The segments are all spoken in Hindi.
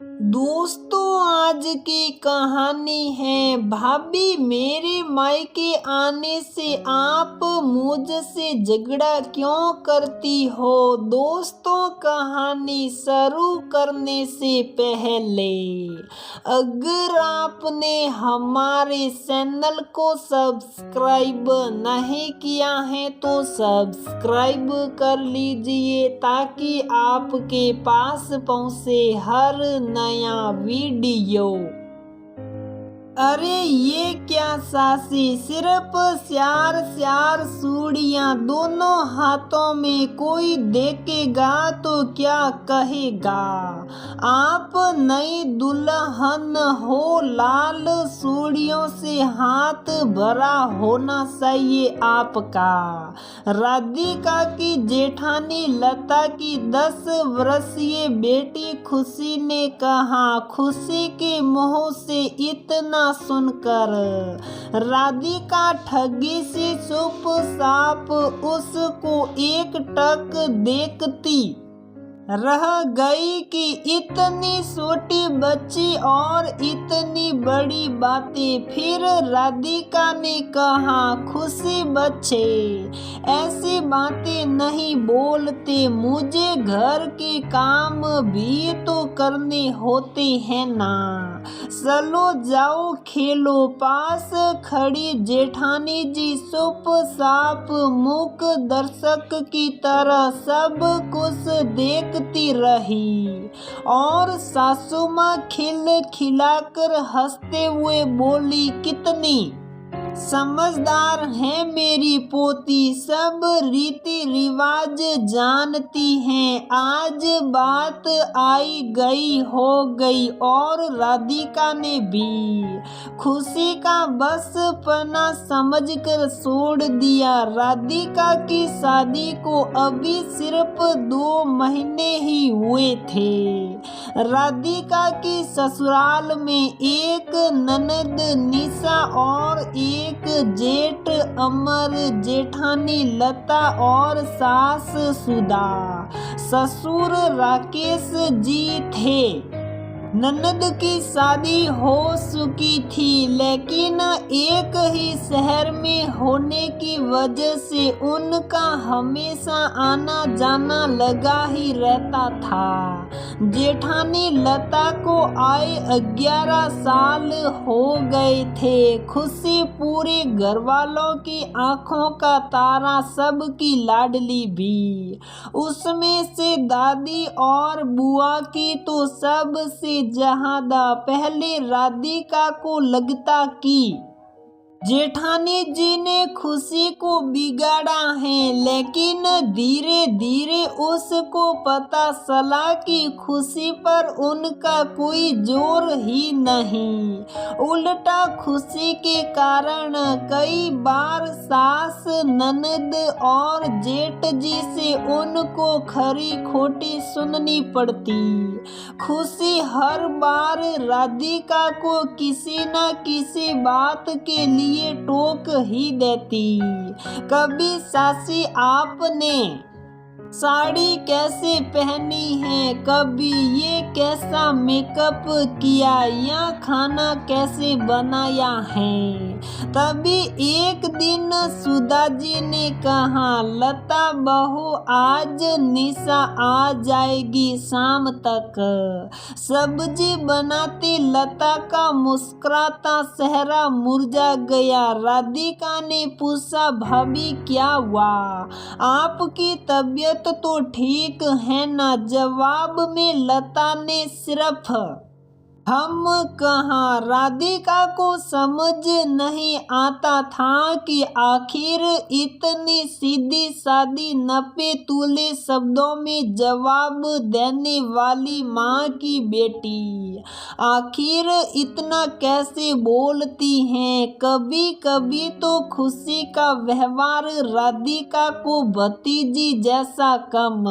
दोस्तों, आज की कहानी है भाभी मेरे मायके आने से आप मुझसे झगड़ा क्यों करती हो। दोस्तों, कहानी शुरू करने से पहले अगर आपने हमारे चैनल को सब्सक्राइब नहीं किया है तो सब्सक्राइब कर लीजिए ताकि आपके पास पहुंचे हर नया वीडियो। अरे ये क्या सासी, सिर्फ चार चूड़ियां दोनों हाथों में, कोई देखेगा तो क्या कहेगा। आप नई दुल्हन हो, लाल चूड़ियों से हाथ भरा होना चाहिए आपका। राधिका की जेठानी लता की 10 वर्षीय बेटी खुशी ने कहा। खुशी के मुंह से इतना सुनकर राधिका ठगी से चुपचाप उसको एकटक देखती रह गई कि इतनी छोटी बच्ची और इतनी बड़ी बातें। फिर राधिका ने कहा, खुशी बच्चे ऐसी बातें नहीं बोलते, मुझे घर के काम भी तो करने होते हैं ना। चलो जाओ खेलो। पास खड़ी जेठानी जी चुपचाप मूक दर्शक की तरह सब कुछ देखती रही और सासू माँ खिलखिलाकर हंसते हुए बोली, कितनी समझदार है मेरी पोती, सब रीति रिवाज जानती हैं। आज बात आई गई हो गई और राधिका ने भी खुशी का बचपना समझकर छोड़ दिया। राधिका की शादी को अभी सिर्फ 2 महीने ही हुए थे। राधिका की ससुराल में एक ननद निशा और एक जेठ अमर, जेठानी लता और सास सुधा, ससुर राकेश जी थे। ननद की शादी हो चुकी थी लेकिन एक ही शहर में होने की वजह से उनका हमेशा आना जाना लगा ही रहता था। जेठानी लता को आए 11 साल हो गए थे। खुशी पूरे घर वालों की आंखों का तारा, सबकी लाडली भी। उसमें से दादी और बुआ की तो सबसे ज्यादा पहले राधिका को लगता कि जेठानी जी ने खुशी को बिगाड़ा है, लेकिन धीरे धीरे उसको पता चला कि खुशी पर उनका कोई जोर ही नहीं। उल्टा खुशी के कारण कई बार सास, ननद और जेठ जी से उनको खरी खोटी सुननी पड़ती। खुशी हर बार राधिका को किसी न किसी बात के लिए टोक ही देती। कभी सासी आपने साड़ी कैसे पहनी है, कभी ये कैसा मेकअप किया या खाना कैसे बनाया है। तभी एक दिन सुधा जी ने कहा, लता बहू आज निशा आ जाएगी शाम तक। सब्जी बनाते लता का मुस्कुराता चेहरा मुरझा गया। राधिका ने पूछा, भाभी क्या हुआ, आपकी तबीयत तो ठीक है ना। जवाब में लता ने सिर्फ हम कहा। राधिका को समझ नहीं आता था कि आखिर इतनी सीधी सादी 90 तुले शब्दों में जवाब देने वाली माँ की बेटी आखिर इतना कैसे बोलती हैं। कभी कभी तो खुशी का व्यवहार राधिका को भतीजी जैसा कम,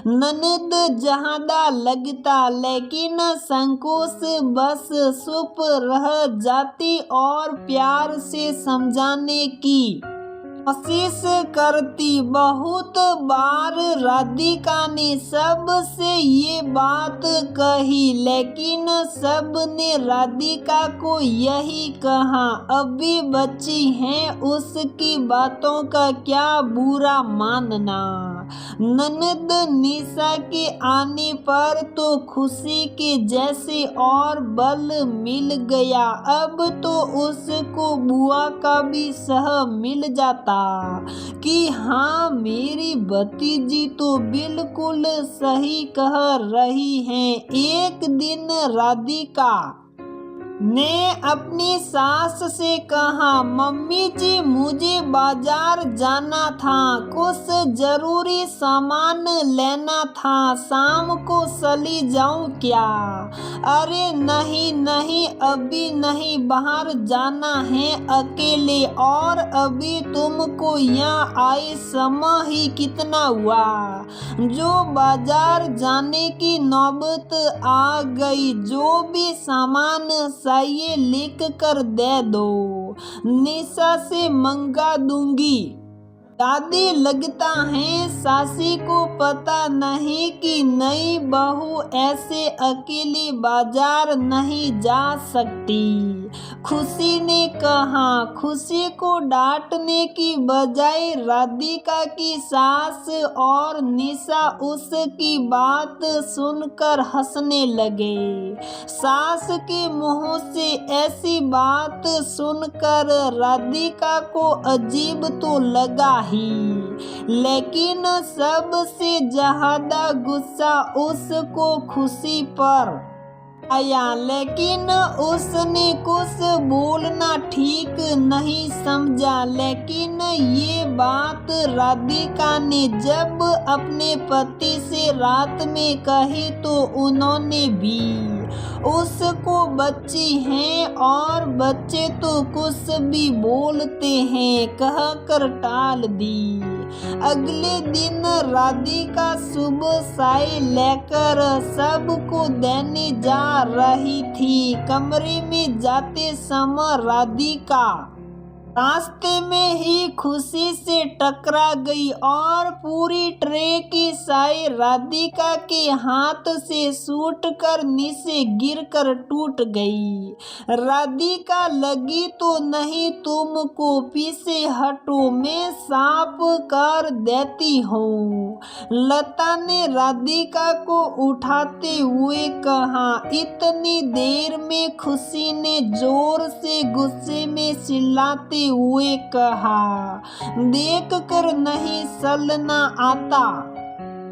ननद ज्यादा लगता, लेकिन संकोच बस चुप रह जाती और प्यार से समझाने की कोशिश करती बहुत बार राधिका ने सबसे ये बात कही, लेकिन सबने राधिका को यही कहा, अभी बच्ची है, उसकी बातों का क्या बुरा मानना। ननद निशा के आने पर तो खुशी के जैसे और बल मिल गया। अब तो उसको बुआ का भी सह मिल जाता कि हाँ, मेरी भतीजी तो बिल्कुल सही कह रही है। एक दिन राधिका ने अपनी सास से कहा, मम्मी जी, मुझे बाजार जाना था, कुछ जरूरी सामान लेना था, शाम को चली जाऊं क्या? अरे नहीं नहीं, अभी नहीं, बाहर जाना है अकेले, और अभी तुमको यहाँ आए समय ही कितना हुआ, जो बाजार जाने की नौबत आ गई। जो भी सामान ये लिख कर दे दो, निशा से मंगा दूंगी। दादी, लगता है सासी को पता नहीं कि नई बहू ऐसे अकेली बाजार नहीं जा सकती। खुशी ने कहा। खुशी को डांटने की बजाय राधिका की सास और निशा उसकी बात सुनकर हंसने लगे। सास के मुंह से ऐसी बात सुनकर राधिका को अजीब तो लगा ही, लेकिन सबसे ज्यादा गुस्सा उसको खुशी पर आया। लेकिन उसने कुछ बोलना ठीक नहीं समझा। लेकिन ये बात राधिका ने जब अपने पति से रात में कही तो उन्होंने भी उसको बच्ची हैं और बच्चे तो कुछ भी बोलते हैं कहकर टाल दी। अगले दिन राधिका सुबह चाय लेकर सबको देने जा रही थी। कमरे में जाते समय राधिका रास्ते में ही खुशी से टकरा गई और पूरी ट्रे की चाय राधिका के हाथ से छूट कर नीचे गिरकर टूट गई। राधिका, लगी तो नहीं तुमको, पीछे हटो, मैं साफ कर देती हूँ। लता ने राधिका को उठाते हुए कहा। इतनी देर में खुशी ने जोर से गुस्से में चिल्लाते हुए कहा, देख कर नहीं चलना आता,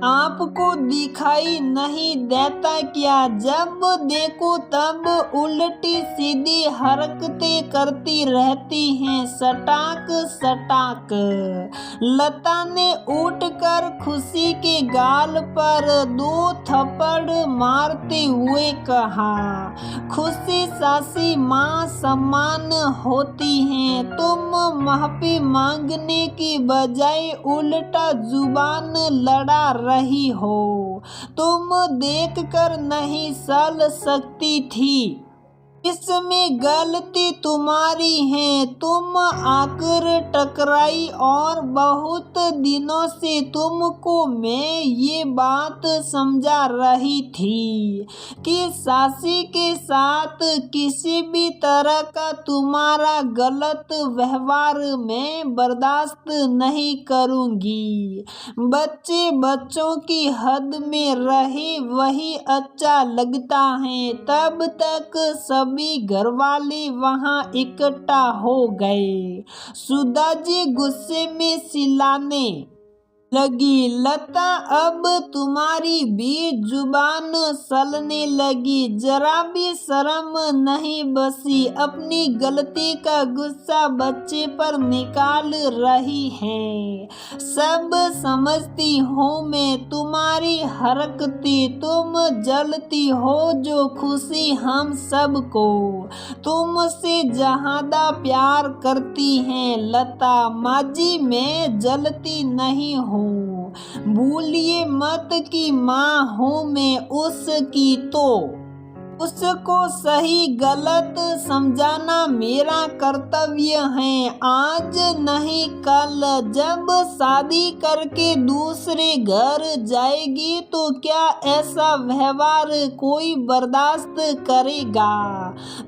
आपको दिखाई नहीं देता क्या? जब देखो तब उल्टी सीधी हरकतें करती रहती हैं, सटाक सटाक। लता ने उठकर खुशी के गाल पर 2 थप्पड़ मारते हुए कहा, खुशी सासी माँ सम्मान होती हैं, तुम माफी मांगने की बजाय उल्टा जुबान लड़ा रही हो, तुम देखकर नहीं चल सकती थी, इसमें गलती तुम्हारी है, तुम आकर टकराई और बहुत दिनों से तुमको मैं ये बात समझा रही थी कि सासी के साथ किसी भी तरह का तुम्हारा गलत व्यवहार मैं बर्दाश्त नहीं करूँगी। बच्चे बच्चों की हद में रहे वही अच्छा लगता है। तब तक सभी घरवाले वहां इकट्ठा हो गए। सुधा जी गुस्से में चिल्लाने लगी, लता अब तुम्हारी भी जुबान चलने लगी, जरा भी शर्म नहीं बसी, अपनी गलती का गुस्सा बच्चे पर निकाल रही है। सब समझती हूँ मैं तुम्हारी हरकतें, तुम जलती हो जो खुशी हम सबको तुमसे ज्यादा प्यार करती हैं। लता माजी मैं जलती नहीं हूँ, भूलिए मत कि माँ हूँ मैं उसकी तो। उसको सही गलत समझाना मेरा कर्तव्य है। आज नहीं कल जब शादी करके दूसरे घर जाएगी तो क्या ऐसा व्यवहार कोई बर्दाश्त करेगा?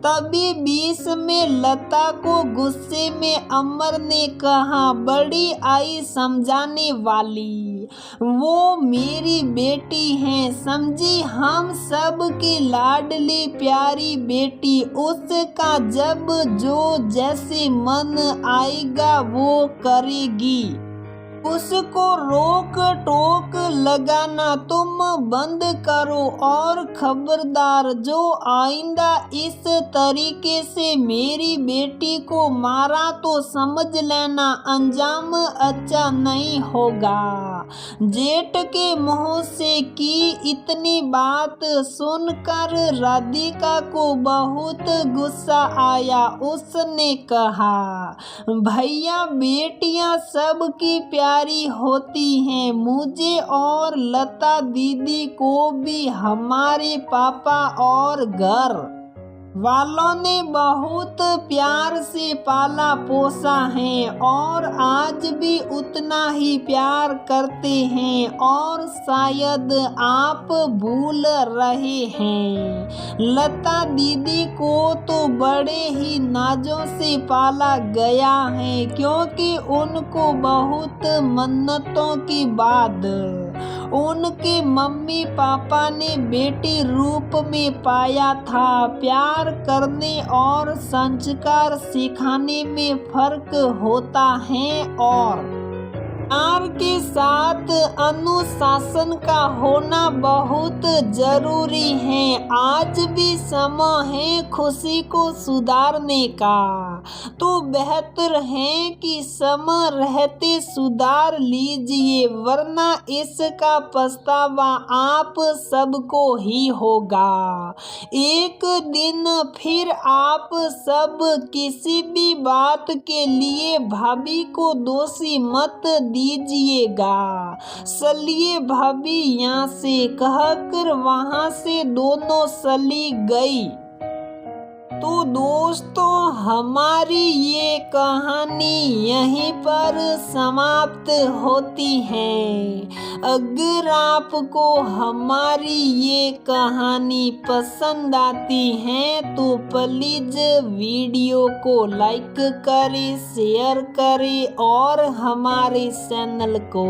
तभी बीच में लता को गुस्से में अमर ने कहा, बड़ी आई समझाने वाली, वो मेरी बेटी है, समझी, हम सब की लाडली प्यारी बेटी। उसका जब जो जैसे मन आएगा वो करेगी। उसको रोक टोक लगाना तुम बंद करो और खबरदार, जो आइंदा इस तरीके से मेरी बेटी को मारा तो समझ लेना अंजाम अच्छा नहीं होगा। जेठ के मुंह से की इतनी बात सुनकर राधिका को बहुत गुस्सा आया। उसने कहा, भैया बेटियां सबकी प्यारी होती हैं, मुझे और लता दीदी को भी हमारे पापा और घर वालों ने बहुत प्यार से पाला पोसा है और आज भी उतना ही प्यार करते हैं और शायद आप भूल रहे हैं। लता दीदी को तो बड़े ही नाजों से पाला गया है क्योंकि उनको बहुत मन्नतों के बाद उनके मम्मी पापा ने बेटी रूप में पाया था। प्यार करने और संस्कार सिखाने में फर्क होता है और प्यार के साथ अनुशासन का होना बहुत जरूरी है। आज भी समय है खुशी को सुधारने का, तो बेहतर है कि समय रहते सुधार लीजिए, वरना इसका पछतावा आप सबको ही होगा। एक दिन फिर आप सब किसी भी बात के लिए भाभी को दोषी मत दीजिएगा। चलिए भाभी यहाँ से कहकर वहां से दोनों चली गई। तो दोस्तों हमारी ये कहानी यहीं पर समाप्त होती है। अगर आपको हमारी ये कहानी पसंद आती है तो प्लीज वीडियो को लाइक करें, शेयर करें और हमारे चैनल को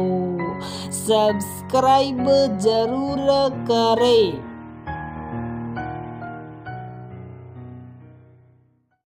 सब्सक्राइब जरूर करें।